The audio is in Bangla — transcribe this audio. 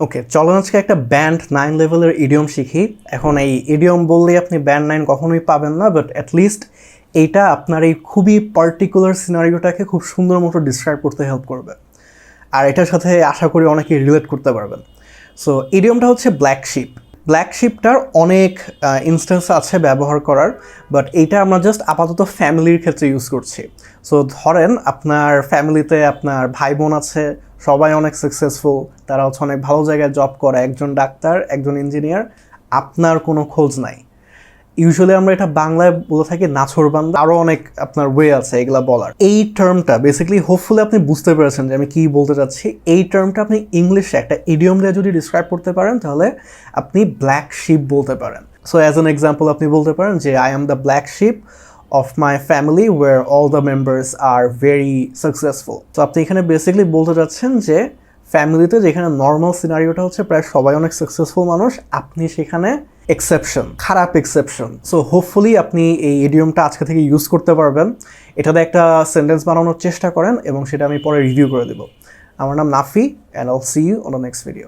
ওকে, চলেন আজকে একটা ব্যান্ড 9 লেভেলের ইডিয়ম শিখি। এখন এই ইডিয়ম বললেই আপনি ব্যান্ড 9 কখনোই পাবেন না, বাট অ্যাটলিস্ট এইটা আপনার এই খুবই পার্টিকুলার সিনারিওটাকে খুব সুন্দর মতো ডিসক্রাইব করতে হেল্প করবে, আর এটার সাথে আশা করি অনেকেই রিলেট করতে পারবেন। সো ইডিয়মটা হচ্ছে ব্ল্যাক শিপ। ব্ল্যাক শিপটার অনেক ইনস্ট্যান্স আছে ব্যবহার করার, বাট এইটা আমরা জাস্ট আপাতত ফ্যামিলির ক্ষেত্রে ইউজ করছি। সো ধরেন আপনার ফ্যামিলিতে আপনার ভাই বোন আছে, সবাই অনেক সাকসেসফুল, তারা হচ্ছে অনেক ভালো জায়গায় জব করে, একজন ডাক্তার, একজন ইঞ্জিনিয়ার, আপনার কোনো খোঁজ নাই। ইউজুয়ালি আমরা এটা বাংলায় বলে থাকি নাছোড়বান্দা, আরও অনেক আপনার ওয়ে আছে এগুলা বলার। এই টার্মটা বেসিক্যালি হোপফুলি আপনি বুঝতে পেরেছেন যে আমি কী বলতে চাচ্ছি। এই টার্মটা আপনি ইংলিশে একটা ইডিয়ম দিয়ে যদি ডিসক্রাইব করতে পারেন তাহলে আপনি ব্ল্যাক শিপ বলতে পারেন। সো অ্যাজ অ্যান এক্সাম্পল আপনি বলতে পারেন যে I am the black sheep of my family where all the members are very successful. তো আপনি এখানে বেসিক্যালি বলতে চাচ্ছেন যে ফ্যামিলিতে যেখানে নর্মাল সিনারিওটা হচ্ছে প্রায় সবাই অনেক সাকসেসফুল মানুষ, আপনি সেখানে এক্সেপশন, খারাপ এক্সেপশন। সো হোপফুলি আপনি এই ইডিয়মটা আজকে থেকে ইউজ করতে পারবেন। এটাতে একটা সেন্টেন্স বানানোর চেষ্টা করেন এবং সেটা আমি পরে রিভিউ করে দেবো। আমার নাম Nafi, and I'll see you on the next video.